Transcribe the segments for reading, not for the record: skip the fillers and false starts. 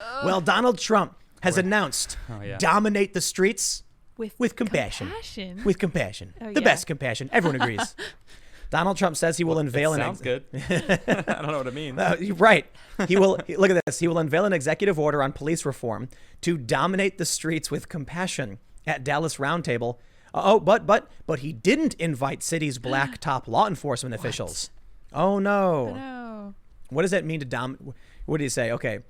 Well, Donald Trump has announced dominate the streets with compassion. With compassion. Oh, the best compassion. Everyone agrees. Donald Trump says he will unveil sounds good. I don't know what it means. Right. He will look at this. He will unveil an executive order on police reform to dominate the streets with compassion at Dallas Roundtable. But he didn't invite city's black top law enforcement officials. Oh no. What does that mean to What did he say? Okay.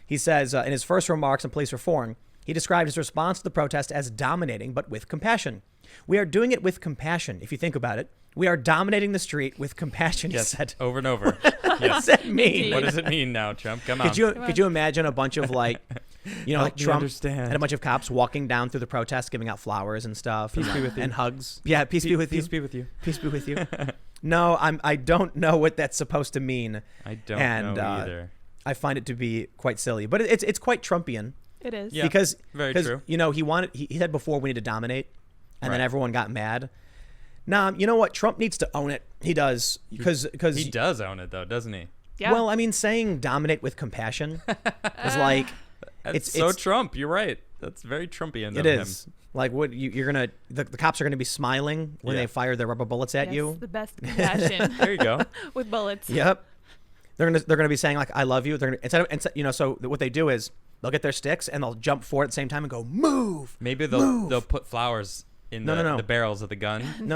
He says in his first remarks on police reform, he described his response to the protest as dominating, but with compassion. We are doing it with compassion. If you think about it, we are dominating the street with compassion. Yes, he said over and over. What does that mean? What does it mean now, Trump? Come on. Could you imagine a bunch of like Trump understand. and a bunch of cops walking down through the protest, giving out flowers and stuff, Peace be with you. and hugs. Yeah, peace be with you. Peace be with you. Peace be with you. No, I don't know what that's supposed to mean. I don't know either. I find it to be quite silly, but it's quite Trumpian. It is. Yeah, because very true. He said before we need to dominate, and then everyone got mad. Nah, you know what? Trump needs to own it. He does because he does own it though, doesn't he? Yeah. Well, I mean, saying dominate with compassion is like it's Trump. You're right. That's very Trumpian. It is. Like what you're gonna the cops are gonna be smiling when they fire their rubber bullets at you. The best compassion. There you go. With bullets. Yep. They're gonna be saying like I love you. They're gonna so what they do is they'll get their sticks and they'll jump forward at the same time and go move. Maybe they'll put flowers in the barrels of the gun. No.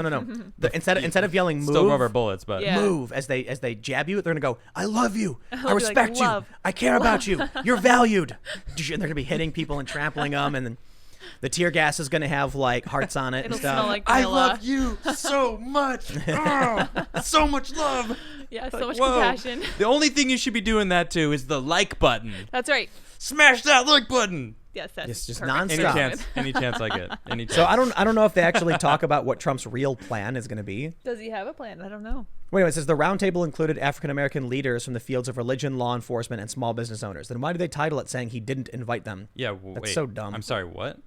Instead of yelling move, still rubber bullets, but move as they jab you, they're gonna go I love you. I be respect like, you. I care about you. You're valued. And they're gonna be hitting people and trampling them, and then the tear gas is gonna have like hearts on it and It'll stuff. smell like I vanilla. love you so much. So much love. Yeah, so much compassion. The only thing you should be doing that to is the like button. That's right. Smash that like button. Yes, that's It's just perfect. nonstop. Any chance I get. Any chance. So I don't know if they actually talk about what Trump's real plan is going to be. Does he have a plan? I don't know. Wait, it says the roundtable included African American leaders from the fields of religion, law enforcement, and small business owners. Then why do they title it saying he didn't invite them? Yeah, That's so dumb. I'm sorry, what?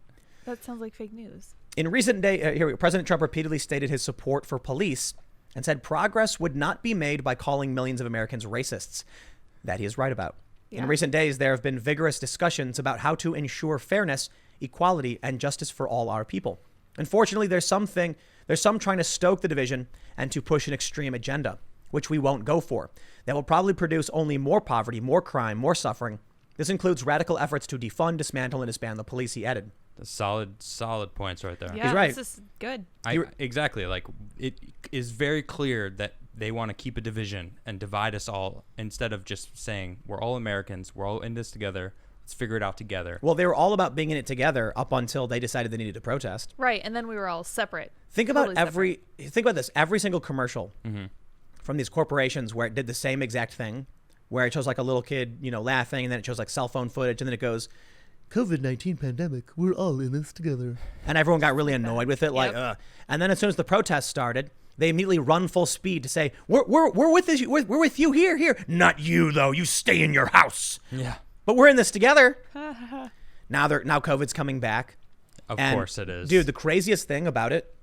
That sounds like fake news. In recent days, President Trump repeatedly stated his support for police and said progress would not be made by calling millions of Americans racists. That he is right about. Yeah. In recent days, there have been vigorous discussions about how to ensure fairness, equality, and justice for all our people. Unfortunately, there's some trying to stoke the division and to push an extreme agenda, which we won't go for. That will probably produce only more poverty, more crime, more suffering. This includes radical efforts to defund, dismantle, and disband the police, he added. The solid points right there. Yeah, He's right. This is good. Exactly. Like it is very clear that they want to keep a division and divide us all instead of just saying we're all Americans, we're all in this together. Let's figure it out together. Well, they were all about being in it together up until they decided they needed to protest. Right, and then we were all separate. Think about this. Every single commercial from these corporations where it did the same exact thing, where it shows like a little kid, laughing, and then it shows like cell phone footage, and then it goes, COVID-19 pandemic, we're all in this together. And everyone got really annoyed with it, like, ugh. And then as soon as the protests started, they immediately run full speed to say, we're with this, we're with you here. Not you though. You stay in your house. Yeah. But we're in this together. Now COVID's coming back. Of course it is. Dude, the craziest thing about it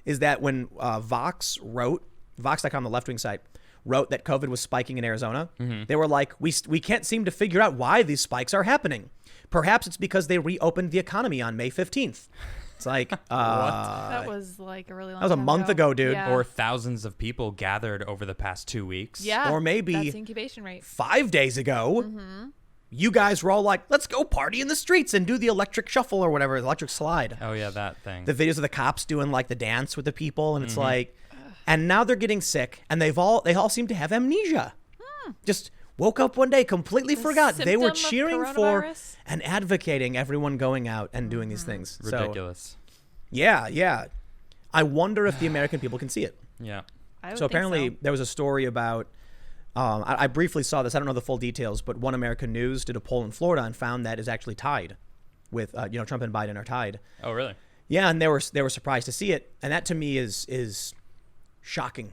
is that when Vox.com, the left-wing site, wrote that COVID was spiking in Arizona, they were like, we can't seem to figure out why these spikes are happening. Perhaps it's because they reopened the economy on May 15th. It's like, That was like a really long that was a time month ago, dude. Yeah. Or thousands of people gathered over the past 2 weeks. Yeah. Or maybe that's the incubation rate. 5 days ago, you guys were all like, let's go party in the streets and do the electric shuffle or whatever, the electric slide. Oh yeah, that thing. The videos of the cops doing like the dance with the people, and it's like, and now they're getting sick, and they all seem to have amnesia. Just woke up one day, completely forgot they were symptom of cheering for coronavirus? and advocating everyone going out and doing these things. Ridiculous. So, yeah. I wonder if the American people can see it. Yeah. I would So think apparently there was a story about, I briefly saw this. I don't know the full details, but One American News did a poll in Florida and found that is actually tied with, Trump and Biden are tied. Oh really? Yeah, and they were surprised to see it, and that to me is shocking.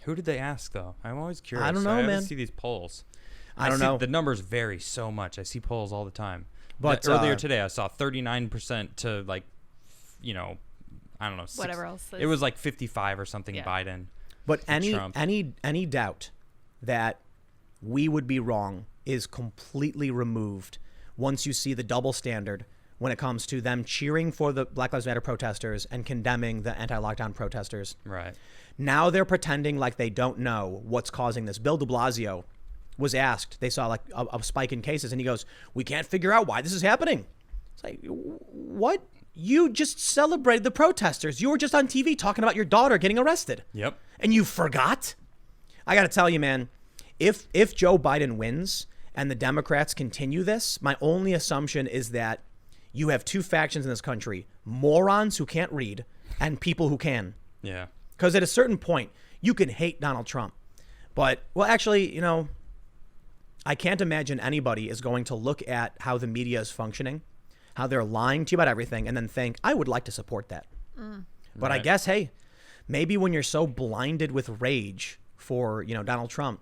Who did they ask though? I'm always curious. I don't know, I man. always see these polls. I don't know. The numbers vary so much. I see polls all the time. But earlier today, I saw 39% to like, I don't know. Whatever else It was like 55 or something. Yeah. Biden. But Trump. any doubt that we would be wrong is completely removed once you see the double standard when it comes to them cheering for the Black Lives Matter protesters and condemning the anti-lockdown protesters. Right. Now they're pretending like they don't know what's causing this. Bill de Blasio was asked, they saw like a spike in cases, and he goes, we can't figure out why this is happening. It's like, what? You just celebrated the protesters. You were just on TV talking about your daughter getting arrested. Yep. And you forgot? I got to tell you, man, if Joe Biden wins and the Democrats continue this, my only assumption is that you have two factions in this country, morons who can't read and people who can. Yeah. Because at a certain point, you can hate Donald Trump. But, well, actually, I can't imagine anybody is going to look at how the media is functioning, how they're lying to you about everything, and then think, I would like to support that. But I guess, hey, maybe when you're so blinded with rage for, Donald Trump,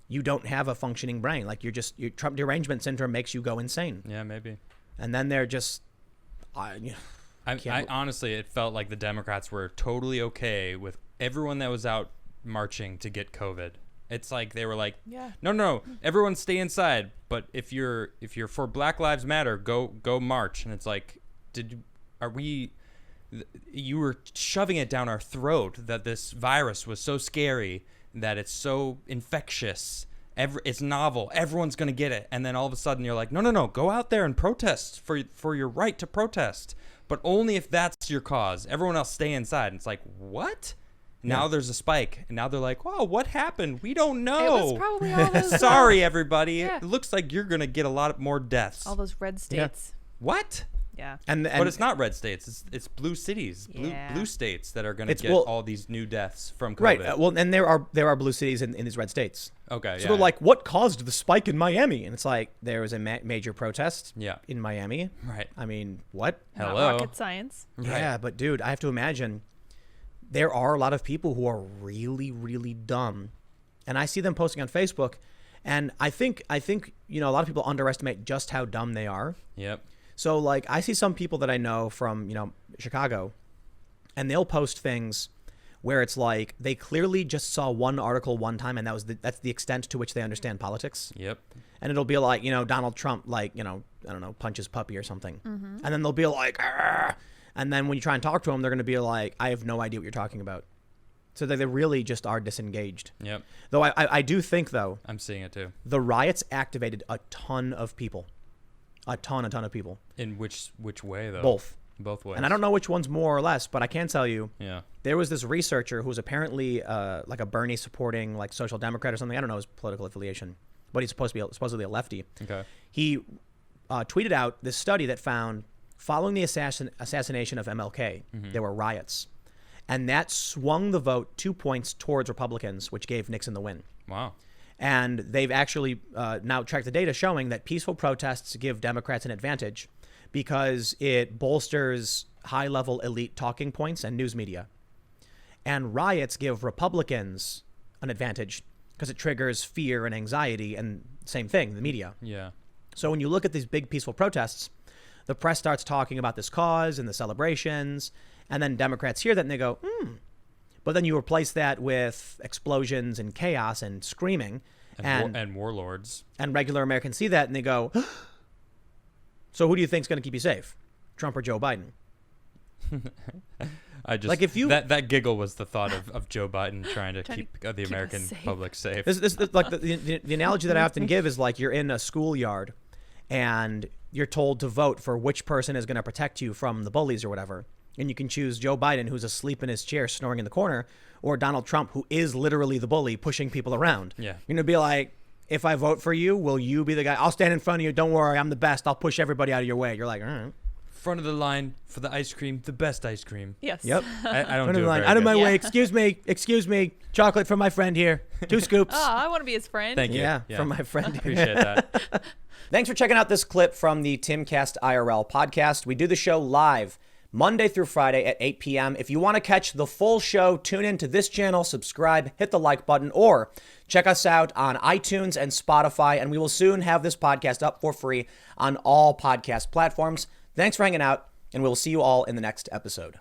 you don't have a functioning brain. Like your Trump derangement syndrome makes you go insane. Yeah, maybe. And then they're just, I honestly, it felt like the Democrats were totally okay with everyone that was out marching to get COVID. It's like they were like, no, everyone stay inside. But if you're for Black Lives Matter, go march. And it's like, you were shoving it down our throat that this virus was so scary, that it's so infectious. It's novel. Everyone's going to get it. And then all of a sudden you're like, no, go out there and protest for your right to protest. But only if that's your cause. Everyone else stay inside. And it's like, what? Now there's a spike. And now they're like, wow, what happened? We don't know. It was probably all those. Sorry, everybody. Yeah. It looks like you're going to get a lot more deaths. All those red states. What? Yeah. and But it's not red states. It's blue cities, Yeah. blue states that are going to get well, all these new deaths from COVID. right. Well, and there are blue cities in these red states. Okay. So they're like, what caused the spike in Miami? And it's like, there was a major protest in Miami. Right. I mean, what? Not Hello. rocket science. Right. Yeah, but dude, I have to imagine there are a lot of people who are really, really dumb. And I see them posting on Facebook. And I think a lot of people underestimate just how dumb they are. Yep. So like I see some people that I know from, Chicago, and they'll post things where it's like they clearly just saw one article one time, and that's the extent to which they understand politics. Yep. And it'll be like, Donald Trump, like, I don't know, punches puppy or something. And then they'll be like, argh. And then when you try and talk to them, they're going to be like, I have no idea what you're talking about. So they really just are disengaged. Yep. Though I do think, though, I'm seeing it too. the riots activated a ton of people. A ton of people. In which way though? Both ways. And I don't know which one's more or less, but I can tell you, Yeah. there was this researcher who was apparently like a Bernie supporting like social democrat or something. I don't know his political affiliation, but he's supposedly a lefty. Okay. He tweeted out this study that found following the assassination of MLK, there were riots, and that swung the vote 2 points towards Republicans, which gave Nixon the win. Wow. And they've actually now tracked the data showing that peaceful protests give Democrats an advantage because it bolsters high-level elite talking points and news media. And riots give Republicans an advantage because it triggers fear and anxiety, and same thing, the media. Yeah. So when you look at these big peaceful protests, the press starts talking about this cause and the celebrations, and then Democrats hear that and they go, But then you replace that with explosions and chaos and screaming, And warlords. and regular Americans see that and they go, so who do you think's going to keep you safe, Trump or Joe Biden? I just Like, if you- that giggle was the thought of Joe Biden trying to keep the keep American us safe. public safe. This like the analogy that I often give is like you're in a schoolyard and you're told to vote for which person is going to protect you from the bullies or whatever. And you can choose Joe Biden, who's asleep in his chair snoring in the corner, or Donald Trump, who is literally the bully pushing people around. Yeah. You're going to be like, if I vote for you, will you be the guy? I'll stand in front of you. Don't worry. I'm the best. I'll push everybody out of your way. You're like, all right. Front of the line for the ice cream, the best ice cream. Yes. Yep. I don't Front of do the it line. very Out of good. my way. Yeah. Excuse me. Chocolate from my friend here. 2 scoops. Oh, I want to be his friend. Thank you. Yeah, from my friend. Appreciate that. Thanks for checking out this clip from the Timcast IRL podcast. We do the show live Monday through Friday at 8 p.m. If you want to catch the full show, tune in to this channel, subscribe, hit the like button, or check us out on iTunes and Spotify. And we will soon have this podcast up for free on all podcast platforms. Thanks for hanging out, and we'll see you all in the next episode.